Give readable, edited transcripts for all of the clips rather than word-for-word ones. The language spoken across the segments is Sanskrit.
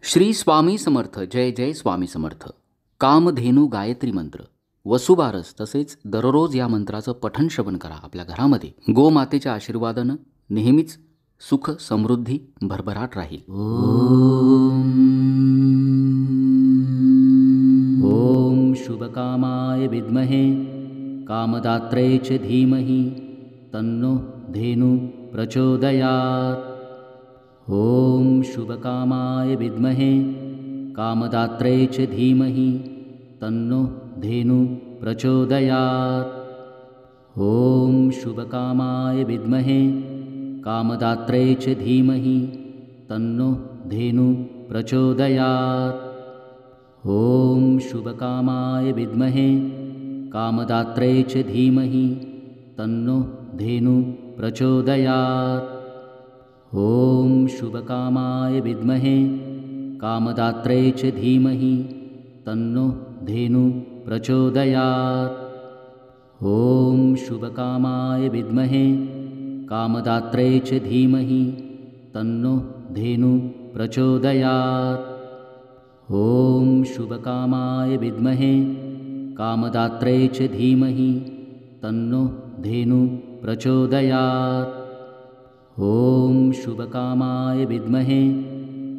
श्री स्वामी समर्थ. जय जय स्वामी समर्थ. कामधेनू गायत्री मंत्र, वसुबारस तसेच दररोज या मंत्राचं पठण श्रवण करा. आपल्या घरामध्ये गोमातेच्या आशीर्वादानं नेहमीच सुख समृद्धी भरभराट राहील. ओम शुभकामाय विद्महे कामदात्रे च धीमहि तन्नो धेनु प्रचोदयात्. ओम शुभकामाय विद्महे कामदात्रे च धीमहि तन्नो धेनु प्रचोदयात्. ओम शुभकामाय विद्महे कामदात्रे च धीमहि तन्नो धेनु प्रचोदयात्. ओम शुभकामाय विद्महे कामदात्रे च धीमहि तन्नो धेनु प्रचोदयात्. ओम शुभकामाय विद्महे कामदात्रे च धीमहि तन्नो धेनु प्रचोदयात्. ओम शुभकामाय विद्महे कामदात्रे च धीमहि तन्नो धेनु प्रचोदयात्. ओम शुभकामाय विद्महे कामदात्रे च धीमहि तन्नो धेनु प्रचोदयात्. ओम शुभकामाय विद्महे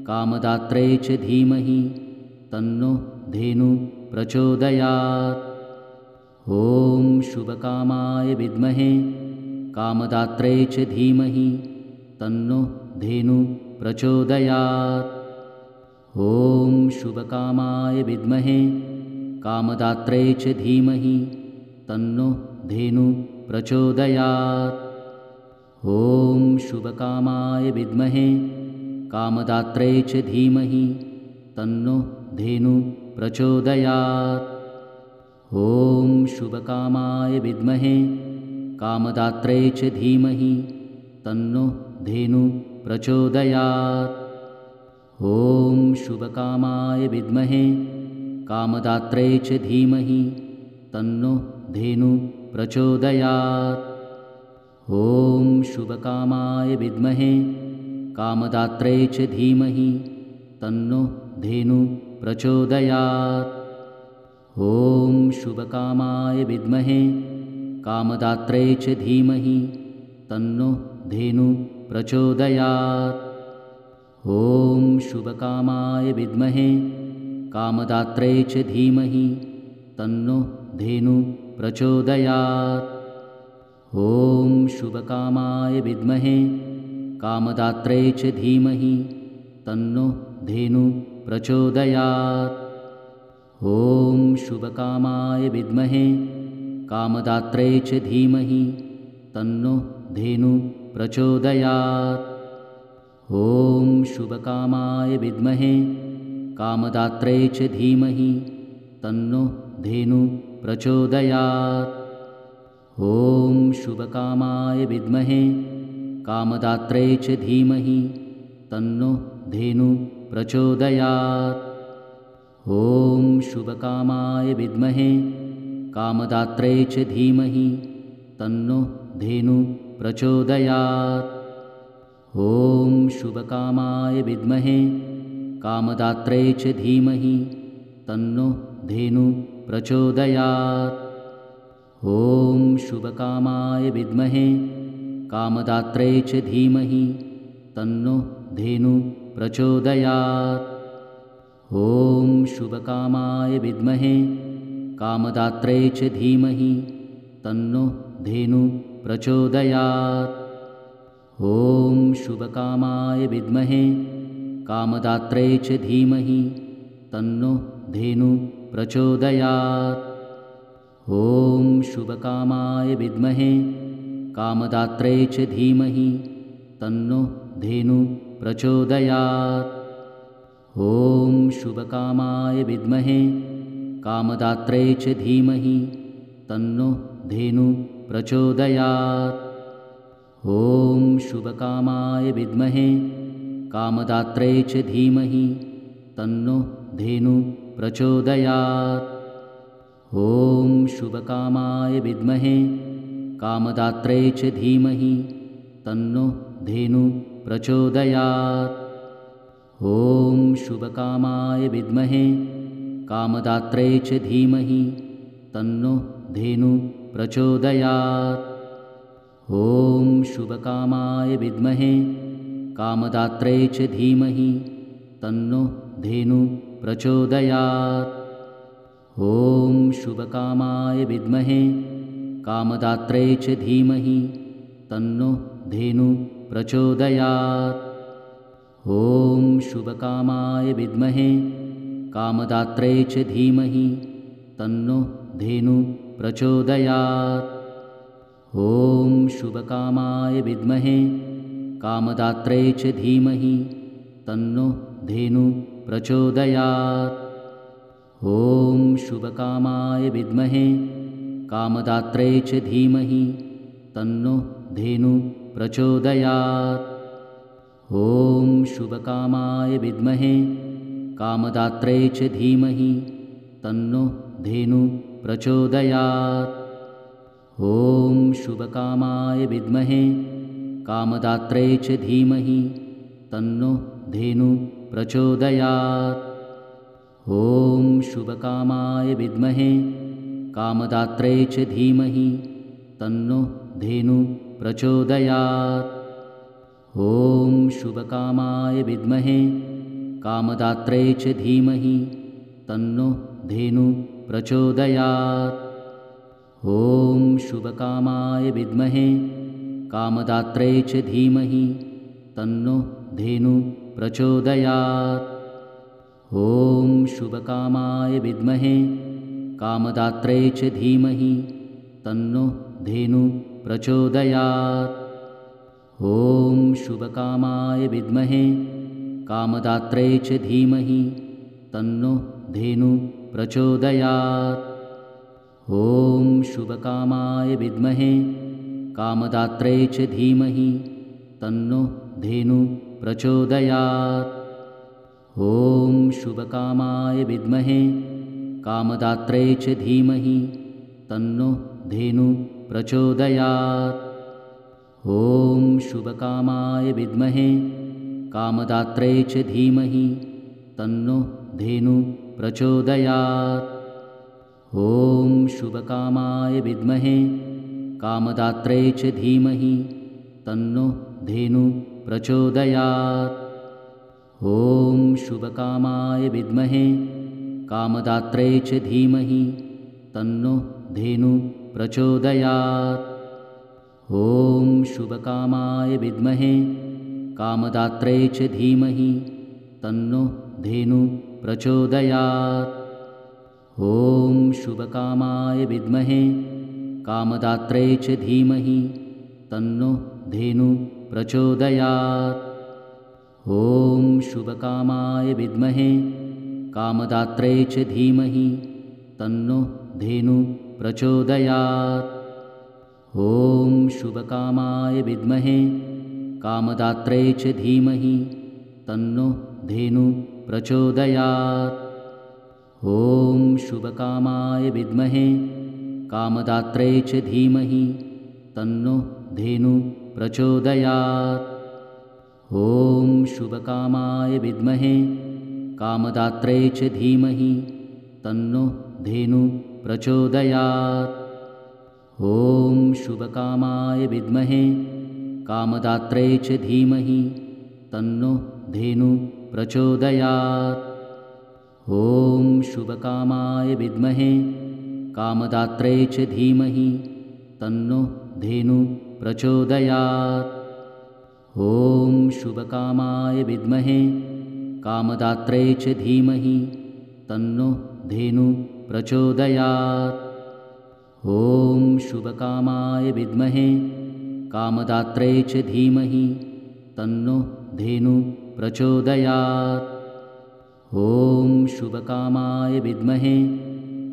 कामदात्रे च धीमहि तन्नो धेनु प्रचोदयात्. ओम शुभकामाय विद्महे कामदात्रे च धीमहि तन्नो धेनु प्रचोदयात्. ओम शुभकामाय विद्महे कामदात्रे च धीमहि तन्नो धेनु प्रचोदयात्. ओम शुभकामाय विद्महे कामदात्रे च धीमहि तन्नो धेनु प्रचोदयात्. ओम शुभकामाय विद्महे कामदात्रे च धीमहि तन्नो धेनु प्रचोदयात्. ओम शुभकामाय विद्महे कामदात्रे च धीमहि तन्नो धेनु प्रचोदयात्. ओम शुभकामाय विद्महे कामदात्रे च धीमहि तन्नो धेनु प्रचोदयात्. ओम शुभकामाय विद्महे कामदात्रे च धीमहि तन्नो धेनु प्रचोदयात्. ओम शुभकामाय विद्महे कामदात्रे च धीमहि तन्नो धेनु प्रचोदयात्. ओम शुभकामाय विद्महे कामदात्रे च धीमहि तन्नो धेनु प्रचोदयात्. ओम शुभकामाय विद्महे कामदात्रे च धीमहि तन्नो धेनु प्रचोदयात्. ओम शुभकामाय विद्महे कामदात्रे च धीमहि तन्नो धेनु प्रचोदयात्. ओम शुभकामाय विद्महे कामदात्रे च धीमहि तन्नो धेनु प्रचोदयात्. ओम शुभकामाय विद्महे कामदात्रे च धीमहि तन्नो धेनु प्रचोदयात्. ओम शुभकामाय विद्महे कामदात्रे च धीमहि तन्नो धेनु प्रचोदयात्. ओम शुभकामाय विद्महे कामदात्रे च धीमहि तन्नो धेनु प्रचोदयात्. ओम शुभकामाय विद्महे कामदात्रे च धीमहि तन्नो धेनु प्रचोदयात्. ओम शुभकामाय विद्महे कामदात्रे च धीमहि तन्नो धेनु प्रचोदयात्. ओम शुभकामाय विद्महे कामदात्रे च धीमहि तन्नो धेनु प्रचोदयात्. ओम शुभकामाय विद्महे कामदात्रे च धीमहि तन्नो धेनु प्रचोदयात्. ओम शुभकामाय विद्महे कामदात्रे च धीमहि तन्नो धेनु प्रचोदयात्. ओम शुभकामाय विद्महे कामदात्रे च धीमहि तन्नो धेनु प्रचोदयात्. ॐ शुभकामाय विद्महे कामदात्रे च धीमहि तन्नो धेनु प्रचोदयात्। ॐ शुभकामाय विद्महे कामदात्रे च धीमहि तन्नो धेनु प्रचोदयात्। ॐ शुभकामाय विद्महे कामदात्रे च धीमहि तन्नो धेनु प्रचोदयात्। ॐ शुभकामाय विद्महे कामदात्रे च धीमहि तन्नो धेनु प्रचोदयात्। ॐ शुभकामाय विद्महे कामदात्रे च धीमहि तन्नो धेनु प्रचोदयात्। ॐ शुभकामाय विद्महे कामदात्रे च धीमहि तन्नो धेनु प्रचोदयात्। ॐ शुभकामाय विद्महे कामदात्रे च धीमहि तन्नो धेनु प्रचोदयात्। ॐ शुभकामाय विद्महे कामदात्रे च धीमहि तन्नो धेनु प्रचोदयात्। ॐ शुभकामाय विद्महे कामदात्रे च धीमहि तन्नो धेनु प्रचोदयात्। ॐ शुभकामाय विद्महे कामदात्रे च धीमहि तन्नो धेनु प्रचोदयात्। ॐ शुभकामाय विद्महे कामदात्रे च धीमहि तन्नो धेनु प्रचोदयात्। ॐ शुभकामाय विद्महे कामदात्रे च धीमहि तन्नो धेनु प्रचोदयात्। ॐ शुभकामाय विद्महे कामदात्रे च धीमहि तन्नो धेनु प्रचोदयात्। ॐ शुभकामाय विद्महे कामदात्रे च धीमहि तन्नो धेनु प्रचोदयात्। ॐ शुभकामाय विद्महे कामदात्रे च धीमहि तन्नो धेनु प्रचोदयात्। ॐ शुभकामाय विद्महे कामदात्रे च धीमहि तन्नो धेनु प्रचोदयात्। ॐ शुभकामाय विद्महे कामदात्रे च धीमहि तन्नो धेनु प्रचोदयात्। ॐ शुभकामाय विद्महे कामदात्रे च धीमहि तन्नो धेनु प्रचोदयात्। ॐ शुभकामाय विद्महे कामदात्रे च धीमहि तन्नो धेनु प्रचोदयात्। ॐ शुभकामाय विद्महे कामदात्रे च धीमहि तन्नो धेनु प्रचोदयात्। ॐ शुभकामाय विद्महे कामदात्रे च धीमहि तन्नो धेनु प्रचोदयात्। ॐ शुभकामाय विद्महे कामदात्रे च धीमहि तन्नो धेनु प्रचोदयात्। ॐ शुभकामाय विद्महे कामदात्रे च धीमहि तन्नो धेनु प्रचोदयात्। ॐ शुभकामाय विद्महे कामदात्रे च धीमहि तन्नो धेनु प्रचोदयात्। ॐ शुभकामाय विद्महे कामदात्रे च धीमहि तन्नो धेनु प्रचोदयात्। ॐ शुभकामाय विद्महे कामदात्रे च धीमहि तन्नो धेनु प्रचोदयात्। ॐ शुभकामाय विद्महे कामदात्रे च धीमहि तन्नो धेनु प्रचोदयात्। ॐ शुभकामाय विद्महे कामदात्रे च धीमहि तन्नो धेनु प्रचोदयात्। ॐ शुभकामाय विद्महे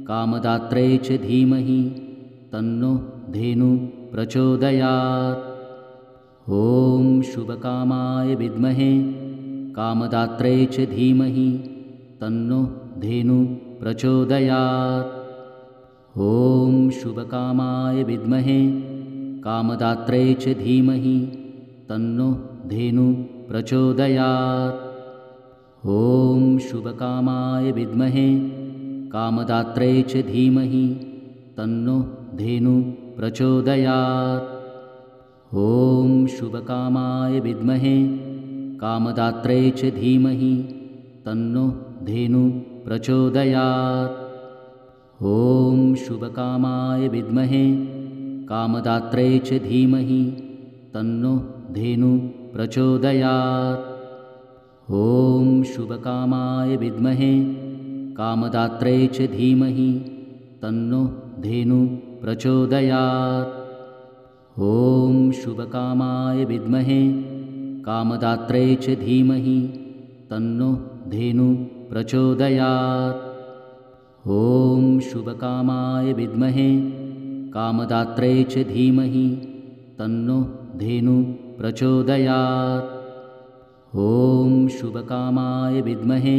कामदात्रे च धीमहि तन्नो धेनु प्रचोदयात्। ॐ शुभकामाय विद्महे कामदात्रे च धीमहि तन्नो धेनु प्रचोदयात्। ॐ शुभकामाय विद्महे कामदात्रे च धीमहि तन्नो धेनु प्रचोदयात्। ॐ शुभकामाय विद्महे कामदात्रे च धीमहि तन्नो धेनु प्रचोदयात्। ॐ शुभकामाय विद्महे कामदात्रे च धीमहि तन्नो धेनु प्रचोदयात्। ॐ शुभकामाय विद्महे कामदात्रे च धीमहि तन्नो धेनु प्रचोदयात्। ॐ शुभकामाय विद्महे कामदात्रे च धीमहि तन्नो धेनु प्रचोदयात्। ॐ शुभकामाय विद्महे कामदात्रे च धीमहि तन्नो धेनु प्रचोदयात्। ॐ शुभकामाय विद्महे कामदात्रे च धीमहि तन्नो धेनु प्रचोदयात्। ॐ शुभकामाय विद्महे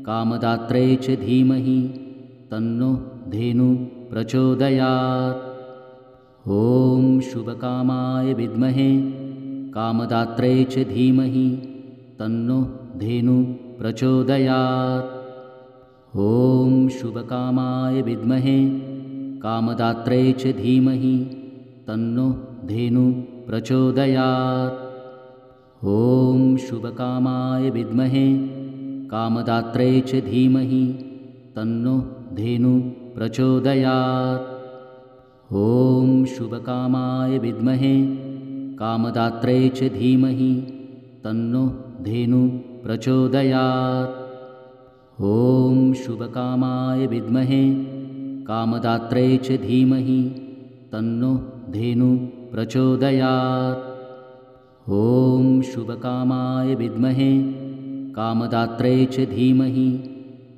कामदात्रे च धीमहि तन्नो धेनु प्रचोदयात्। ॐ शुभकामाय विद्महे कामदात्रे च धीमहि तन्नो धेनु प्रचोदयात्। ॐ शुभकामाय विद्महे कामदात्रे च धीमहि तन्नो धेनु प्रचोदयात्। ॐ शुभकामाय विद्महे कामदात्रे च धीमहि तन्नो धेनु प्रचोदयात्। ॐ शुभकामाय विद्महे कामदात्रे च धीमहि तन्नो धेनु प्रचोदयात्। ॐ शुभकामाय विद्महे कामदात्रे च धीमहि तन्नो धेनु प्रचोदयात्। ॐ शुभकामाय विद्महे कामदात्रे च धीमहि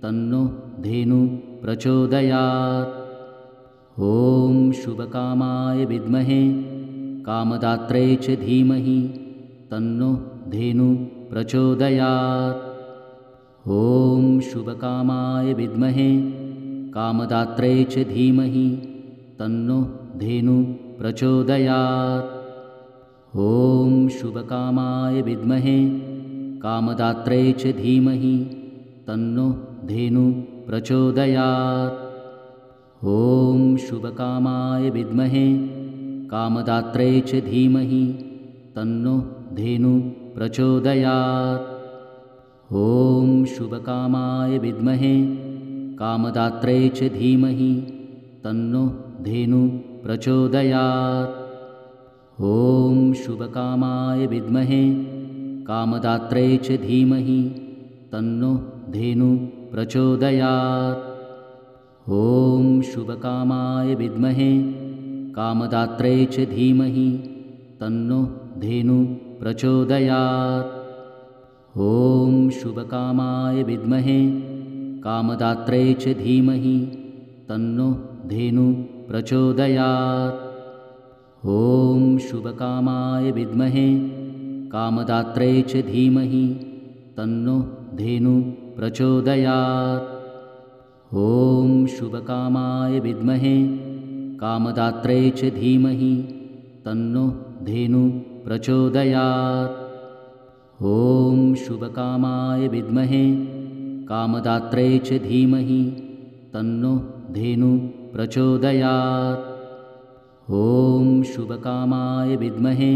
तन्नो धेनु प्रचोदयात्। ॐ शुभकामाय विद्महे कामदात्रे च धीमहि तन्नो धेनु प्रचोदयात्। ॐ शुभकामाय विद्महे कामदात्रे च धीमहि तन्नो धेनु प्रचोदयात्। ॐ शुभकामाय विद्महे कामदात्रे च धीमहि तन्नो धेनु प्रचोदयात्। ॐ शुभकामाय विद्महे कामदात्रे च धीमहि तन्नो धेनु प्रचोदयात्। ॐ शुभकामाय विद्महे कामदात्रे च धीमहि तन्नो धेनु प्रचोदयात्। ॐ शुभकामाय विद्महे कामदात्रे च धीमहि तन्नो धेनु प्रचोदयात्। ॐ शुभकामाय विद्महे कामदात्रे च धीमहि तन्नो धेनु प्रचोदयात्। ॐ शुभकामाय विद्महे कामदात्रे च धीमहि तन्नो धेनु प्रचोदयात्। ॐ शुभकामाय विद्महे कामदात्रे च धीमहि तन्नो धेनु प्रचोदयात्। ॐ शुभकामाय विद्महे कामदात्रे च धीमहि तन्नो धेनु प्रचोदयात्। ॐ शुभकामाय विद्महे कामदात्रे च धीमहि तन्नो धेनु प्रचोदयात्। ॐ शुभकामाय विद्महे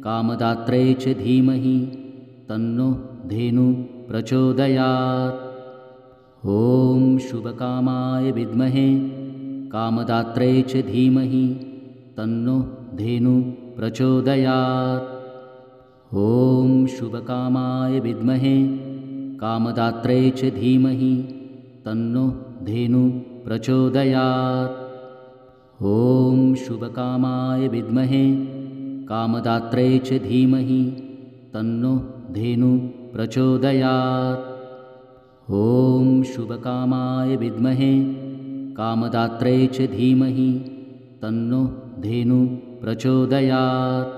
कामदात्रे च धीमहि तन्नो धेनु प्रचोदयात्। ॐ शुभकामाय विद्महे कामदात्रे च धीमहि तन्नो धेनु प्रचोदयात्। ॐ शुभकामाय विद्महे कामदात्रे च धीमहि तन्नो धेनु प्रचोदयात्। ॐ शुभकामाय विद्महे कामदात्रे च धीमहि तन्नो धेनु प्रचोदयात्। ॐ शुभकामाय विद्महे कामदात्रे च धीमहि तन्नो धेनु प्रचोदयात्।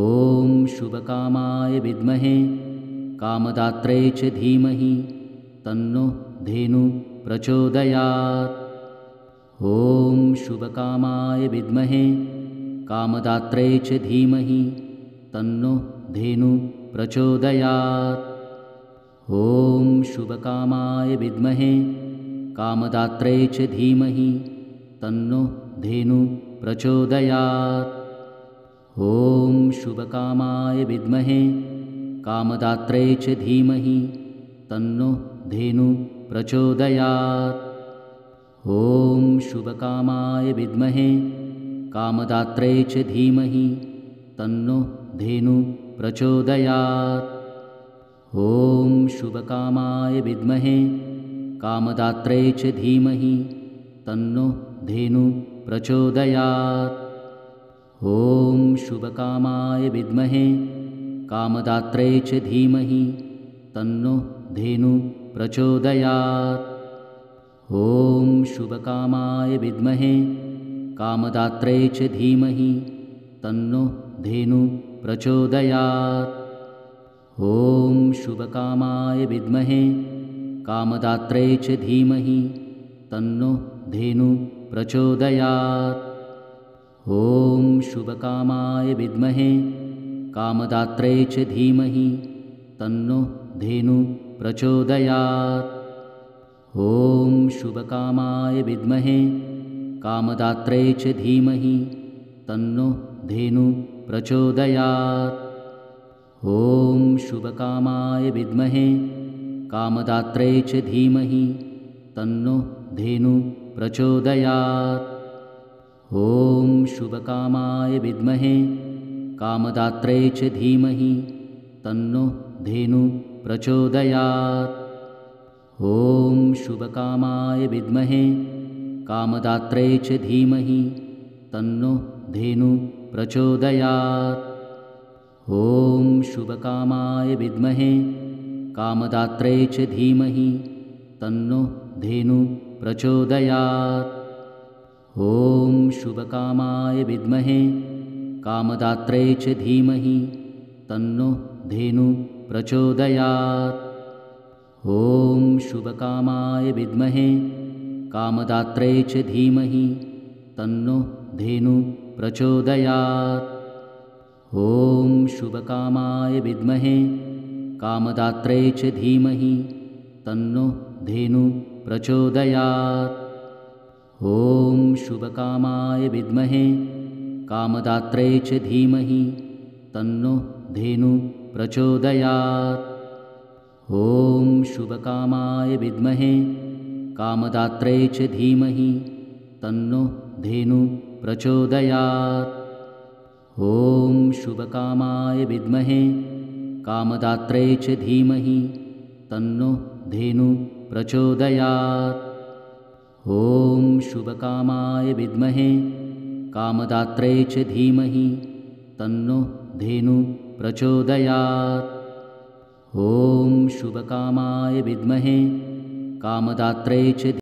ॐ शुभकामाय विद्महे कामदात्रे च धीमहि तन्नो धेनु प्रचोदयात्। ॐ शुभकामाय विद्महे कामदात्रे च धीमहि तन्नो धेनु प्रचोदयात्। ॐ शुभकामाय विद्महे कामदात्रे च धीमहि तन्नो धेनु प्रचोदयात्। ॐ शुभकामाय विद्महे कामदात्रे च धीमहि तन्नो धेनु प्रचोदयात्। ॐ शुभकामाय विद्महे कामदात्रे च धीमहि तन्नो धेनु प्रचोदयात्। ॐ शुभकामाय विद्महे कामदात्रे च धीमहि तन्नो धेनु प्रचोदयात्। ॐ शुभकामाय विद्महे कामदात्रे च धीमहि तन्नो धेनु प्रचोदयात्। ॐ शुभकामाय विद्महे कामदात्रे च धीमहि तन्नो धेनु प्रचोदयात्। ॐ शुभकामाय विद्महे कामदात्रे च धीमहि तन्नो धेनु प्रचोदयात्। ॐ शुभकामाय विद्महे कामदात्रे च धीमहि तन्नो धेनु प्रचोदयात्। ॐ शुभकामाय विद्महे कामदात्रे च धीमहि तन्नो धेनु प्रचोदयात्। ॐ शुभकामाय विद्महे कामदात्रे च धीमहि तन्नो धेनु प्रचोदयात्। ॐ शुभकामाय विद्महे कामदात्रे च धीमहि तन्नो धेनु प्रचोदयात्। ॐ शुभकामाय विद्महे कामदात्रे च धीमहि तन्नो धेनु प्रचोदयात्। ॐ शुभकामाय विद्महे कामदात्रे च धीमहि तन्नो धेनु प्रचोदयात्। ॐ शुभकामाय विद्महे कामदात्रे च धीमहि तन्नो धेनु प्रचोदयात्। ॐ शुभकामाय विद्महे कामदात्रे च धीमहि तन्नो धेनु प्रचोदयात्। ॐ शुभकामाय विद्महे कामदात्रे च धीमहि तन्नो धेनु प्रचोदयात्। ॐ शुभकामाय विद्महे कामदात्रे च धीमहि तन्नो धेनु प्रचोदयात्। ॐ शुभकामाय विद्महे कामदात्रे च धीमहि तन्नो धेनु प्रचोदयात्। ॐ शुभकामाय विद्महे कामदात्रे च धीमहि तन्नो धेनु प्रचोदयात्। ॐ शुभकामाय विद्महे कामदात्रे च धीमहि तन्नो धेनु प्रचोदयात्। ॐ शुभकामाय विद्महे कामदात्रे च